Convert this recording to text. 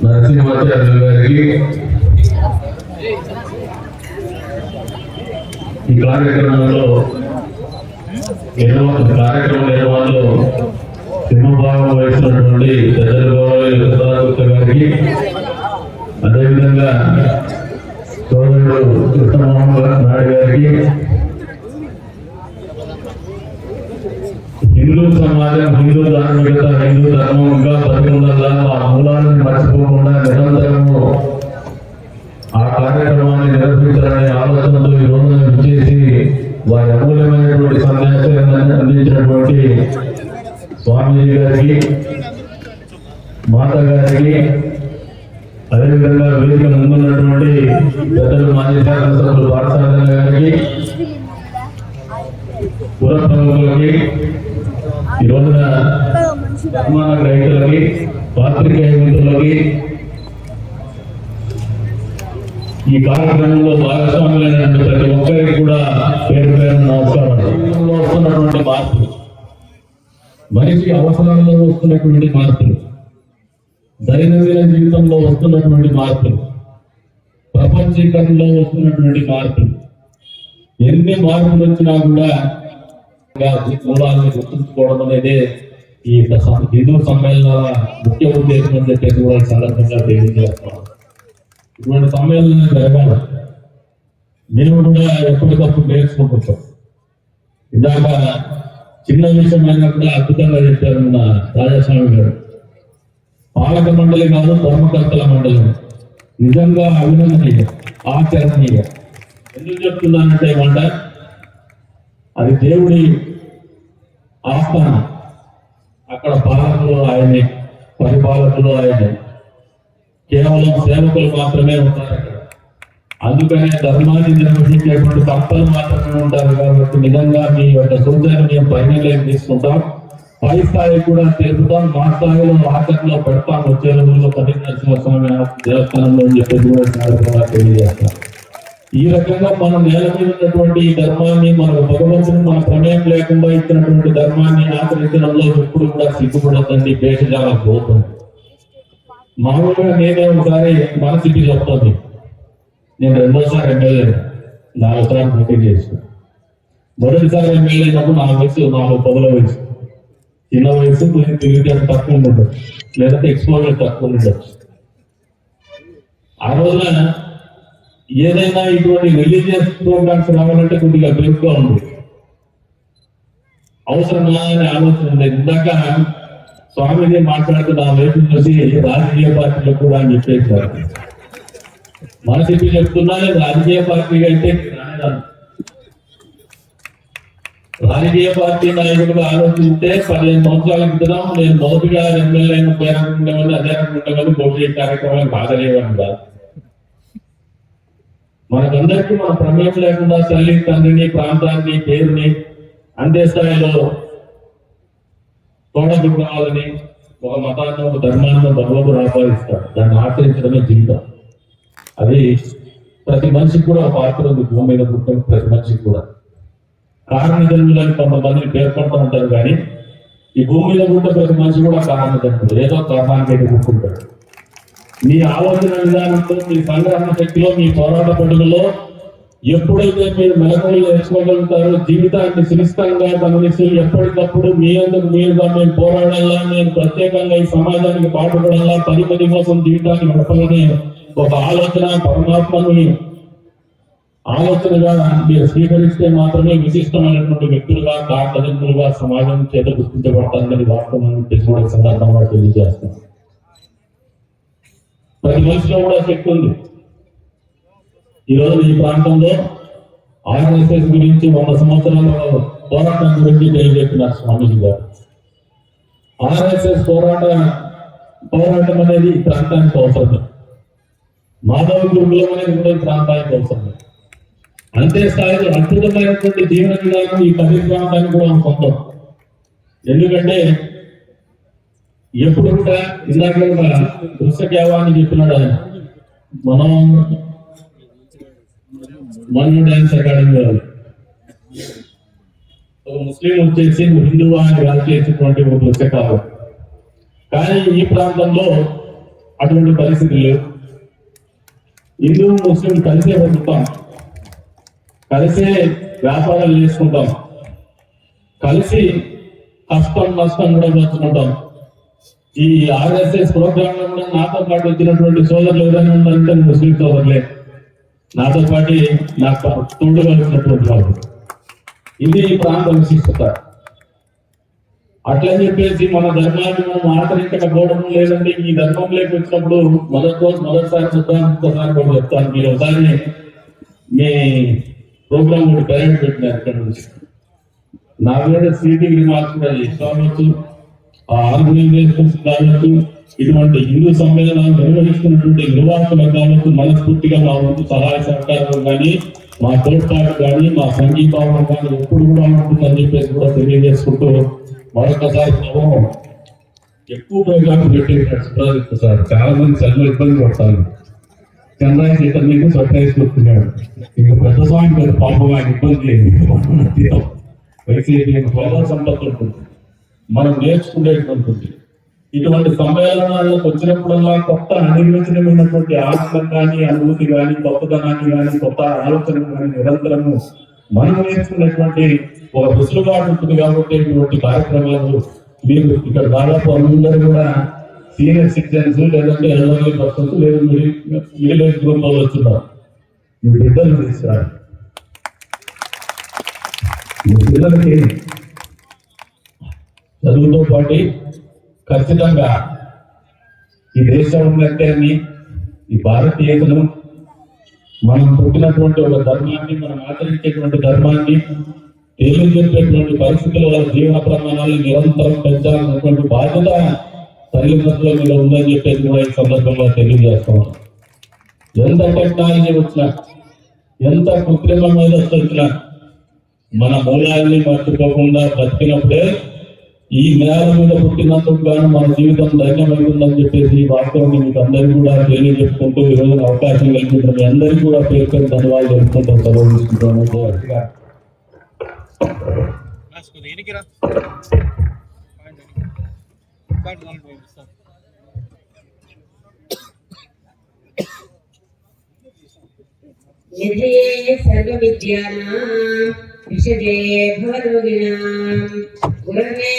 నరసింహాచార్యులు గారికి ఈ కార్యక్రమంలో నిర్వహణలో సింహభాగం వహిస్తున్నటువంటి పెద్దల గారికి, అదేవిధంగా సోదరుడు కృష్ణమోహన్ నాయుడు గారికి, హిందూ సమాజం, హిందూ ధార్మికత, హిందూ ధర్మం ఇంకా బతికుండల్లా ఆ మూలాలను మర్చిపోకుండా నిరంతరము ఆ కార్యక్రమాన్ని నిర్వహించాలనే ఆలోచనలు ఈ రోజున విచ్చేసి వారి అమూల్యమైనటువంటి సందేశాలను అందించినటువంటి స్వామీజీ గారికి, మాత గారికి, అదేవిధంగా వేదిక ముందున్నటువంటి పెద్దలు మాజీ శాసనసభ్యులు పాఠశాల గారికి, పుర ప్రముఖులకి, ఈ రోజున నిర్మాణ రైతులకి, పాత్రికేయ మిత్రులకి, ఈ కార్యక్రమంలో భాగస్వాములైనటువంటి ప్రతి ఒక్కరికి కూడా పేరు పేరు నమస్కారం. వస్తున్నటువంటి మార్పులు, మనిషి అవసరాల్లో వస్తున్నటువంటి మార్పులు, దైనందిన జీవితంలో వస్తున్నటువంటి మార్పులు, ప్రపంచీకరణలో వస్తున్నటువంటి మార్పులు, ఎన్ని మార్పులు వచ్చినా కూడా మూలాలను గుర్తుంచుకోవడం అనేది ఈ హిందూ సమ్మేళనాల ముఖ్య ఉద్దేశం అని చెప్పేసి కూడా సందర్భంగా తెలియజేస్తున్నాం. ఇటువంటి సమ్మేళనాలు జరగాలి. మేము కూడా ఎప్పటికప్పుడు నేర్చుకుంటుంటాం. ఇందాక చిన్న విషయం అయినా కూడా అద్భుతంగా చెప్పారు మన రాజస్వామి గారు. పాలక మండలి కాదు, ధర్మకర్తల మండలి నిజంగా అభినందనీయ, ఆచరణీయ. ఎందుకు చెప్తున్నానంటే మాట, అది దేవుడి ఆస్థానం. అక్కడ పాలకులు ఆయనే, పరిపాలకులు ఆయనే, కేవలం సేవకులు మాత్రమే ఉంటారు అక్కడ. అందుకనే ధర్మాన్ని నిర్వహించేటువంటి భక్తులు మాత్రమే ఉంటారు. కాబట్టి నిజంగా మీ యొక్క సూచనలు మేము పైన తీసుకుంటాం, పై స్థాయి కూడా తెలుపుతాం, మా స్థాయిలో ఆచరణలో పెడతాం. వచ్చే రోజుల్లో నరసింహస్వామి దేవస్థానంలో చెప్పేది కూడా తెలియజేస్తాం. ఈ రకంగా మనం నేల మీద ఉన్నటువంటి ఈ ధర్మాన్ని, మన భగవంతుని మన ప్రమేయం లేకుండా ఇచ్చినటువంటి ధర్మాన్ని ఆచరించడంలో ఎప్పుడు కూడా సిగ్గుపడద్దండి, భేషజాలకు పోతుంది. మామూలుగా నేనే ఒకసారి మనసిటీ చెప్తాను. నేను రెండోసారి ఎమ్మెల్యే 4 సార్లు పోటీ చేసిన. మొదటిసారి ఎమ్మెల్యే అయినప్పుడు నా వయసు 4-10 వయసు, చిన్న వయసు, తిరిగి తక్కువ ఉండదు, లేదంటే ఎక్స్పోజర్ తక్కువ ఉండొచ్చు. ఆ రోజున ఏదైనా ఇటువంటి రిలీజియస్ ప్రోగ్రామ్స్ రావాలంటే కొద్దిగా బెరుగ్గా ఉంది, అవసరమా అనే ఆలోచన ఉంది. ఇందాక స్వామిజీ మాట్లాడుతూ నా వైపు చూసి రాజకీయ పార్టీలో కూడా అని చెప్పేసారు. మన చెప్పి చెప్తున్నా, రాజకీయ పార్టీగా అయితే రాజకీయ పార్టీ నాయకులుగా ఆలోచిస్తే 15 సంవత్సరాల క్రితం నేను మొదటిగా ఎమ్మెల్యే అయిన పేరుండేవాళ్ళు, అదే ఉండేవాళ్ళు, పోటీ కార్యక్రమాలు బాధలేవని కాదు. మనకందరికీ మన ప్రమేయం లేకుండా తల్లి, తండ్రిని, ప్రాంతాన్ని, పేరుని అందే స్థాయిలో తోడబుట్టాలని ఒక మతాన్ని, ఒక ధర్మాన్ని భగవంతుడు ఆపాదిస్తాడు. దాన్ని ఆచరించడమే జీవితం. అది ప్రతి మనిషికి కూడా ఒక పాత్ర ఉంది. భూమి మీద పుట్టిన ప్రతి మనిషికి కూడా కారణ జన్ములని కొంతమందిని పేర్కొంటూ ఉంటారు. కానీ ఈ భూమి మీద పుట్టిన ప్రతి మనిషి కూడా కారణ జన్ముడు, ఏదో కారణానికి అయితే పుట్టుకుంటాడు. మీ ఆలోచన విధానంతో, మీ సంగ్రహణ శక్తిలో, మీ పోరాట పడుగులో ఎప్పుడైతే మీరు మెలకువలు నేర్చుకోగలుగుతారో, జీవితాన్ని సునిశ్చితంగా గమనిస్తూ ఎప్పటికప్పుడు మీ అందరూ మీరుగా మేము పోరాడాలా, నేను ప్రత్యేకంగా ఈ సమాజానికి పాటుపడాలా, 10 కోసం జీవితాన్ని గడపాలనే ఒక ఆలోచన, పరమాత్మని ఆలోచనగా మీరు స్వీకరిస్తే మాత్రమే విశిష్టమైనటువంటి వ్యక్తులుగా, కారణజన్ములుగా సమాజం చేత గుర్తించబడతారని వాస్తవాన్ని కూడా సందర్భంగా తెలియజేస్తాం. ప్రతి మనిషిలో కూడా శక్తి ఉంది. ఈరోజు ఈ ప్రాంతంలో ఆర్ఎస్ఎస్ గురించి 100 సంవత్సరాల పోరాటం గురించి తెలియజెప్పినారు స్వామీజీ గారు. ఆర్ఎస్ఎస్ పోరాటం అనేది ఈ ప్రాంతానికి అవసరం, మాధవ గురుకులం అనేది కూడా ఈ ప్రాంతానికి అవసరం. అంతే స్థాయిలో అద్భుతమైనటువంటి జీవన విధానం ఈ కవి ప్రాంతానికి కూడా సొంతం. ఎందుకంటే ఎప్పుడు కూడా ఇందాక దృశ్యకేవాన్ని చెప్పినాడు ఆయన, మన డాన్స్ అకాడమీ వాళ్ళు ఒక ముస్లిం వచ్చేసి హిందువా అని రాసేటువంటి ఒక వచ్చే కాలం. కానీ ఈ ప్రాంతంలో అటువంటి పరిస్థితి లేవు. హిందూ ముస్లిం కలిసే బతుకుతాం, కలిసే వ్యాపారాలు చేసుకుంటాం, కలిసి కష్టం నష్టం కూడా పంచుకుంటాం. ఈ ఆర్ఎస్ఎస్ ప్రోగ్రామ్ లో కూడా నాతో పాటు వచ్చినటువంటి సోదరులు ఎవరైనా ఉన్నారంటే ముస్లిం సోదరులే, నాతో పాటు నాకు తోడుగా వచ్చినటువంటి వాళ్ళు. ఇది ఈ ప్రాంత విశిష్టత. అట్లని చెప్పేసి మన ధర్మాన్ని మనం ఆచరించకపోవడం లేదంటే ఈ ధర్మంలోకి వచ్చినప్పుడు మొదటిసారి చూద్దాం, ఇంకోసారి కూడా చెప్తాను. మీరు ఒకసారి మీ ప్రోగ్రామ్ ఒకటి పేరెంట్ పెట్టినారు ఇక్కడ నుంచి. నా మీద సీటింగ్ రిమార్క్స్ కూడా కావచ్చు, ఆర్గనైజేషన్స్ కావచ్చు, ఇటువంటి హిందూ సమ్మేళనాలు నిర్వహిస్తున్నటువంటి నిర్వాహకులకు కావచ్చు, మనస్ఫూర్తిగా మా వంతు సహాయ సహకారం కానీ, మా తోడ్పాటు కానీ, మా సంఘీభావం కానీ ఎప్పుడు కూడా ఉంటుందని చెప్పేసి కూడా తెలియజేసుకుంటూ మరొకసారి ఎక్కువ ప్రోగ్రామ్స్ పెట్టినట్టు సార్. చాలా మంది చదువు ఇబ్బంది పడతారు. చంద్రాయి సీతం మీకు సర్ప్రైజ్ కొడుతున్నాడు. ఇంకా పెద్ద స్వామి గారు పాపం ఆయన ఇబ్బంది లేదు. వైసీపీ హోదా సంపత్తి ఉంటుంది, మనం నేర్చుకునేటువంటి ఇటువంటి సమ్మేళనాలకు వచ్చినప్పుడల్లా కొత్త అనిర్వచనమైనటువంటి ఆనందం కానీ, అనుభూతి కానీ, కొత్తదనాన్ని కానీ, కొత్త ఆలోచన కానీ నిరంతరము మనం నేర్చుకునేటువంటి ఒక వెసులుబాటు ఉంటుంది. కాబట్టి ఇటువంటి కార్యక్రమాలు మీరు ఇక్కడ దాదాపు అందరూ కూడా సీనియర్ సిటిజన్స్, లేదంటే ఎల్డర్లీ పర్సన్స్, లేదా మిడిల్ ఏజ్ గ్రూప్ వాళ్ళు వచ్చున్నారు. మీ బిడ్డలు తీసుకురాలి, మీ పిల్లలకి చదువుతో పాటు ఖచ్చితంగా ఈ దేశం ఉన్నట్టే ఈ భారతీయతను, మనం పుట్టినటువంటి ఒక ధర్మాన్ని, మనం ఆచరించేటువంటి ధర్మాన్ని తెలియజెప్పేటువంటి పరిస్థితుల్లో వాళ్ళ జీవన ప్రమాణాలను నిరంతరం పెంచాలన్నటువంటి బాధ్యత తల్లిదండ్రుల మీద ఉందని చెప్పేసి కూడా ఈ సందర్భంగా తెలియజేస్తాం. ఎంత టెక్నాలజీ వచ్చినా, ఎంత కృత్రిమ మేధస్సు వచ్చినా, మన మూలాన్ని మర్చిపోకుండా బతికినప్పుడే ఈ నేల మీద పుట్టినందుకు గాను మన జీవితం ధన్యమైందని చెప్పేసి వాస్తవాన్ని మీకు అందరికీ కూడా తెలియజెప్పుకుంటూ ఈ రోజున అవకాశం కల్పించిన మీ అందరికీ కూడా పేరు పేరు ధన్యవాదాలు తెలుపుకుంటాం. సెలవు తీసుకుంటాను. సర్వ విద్యానాం విషజే భవరోగిణాం గురవే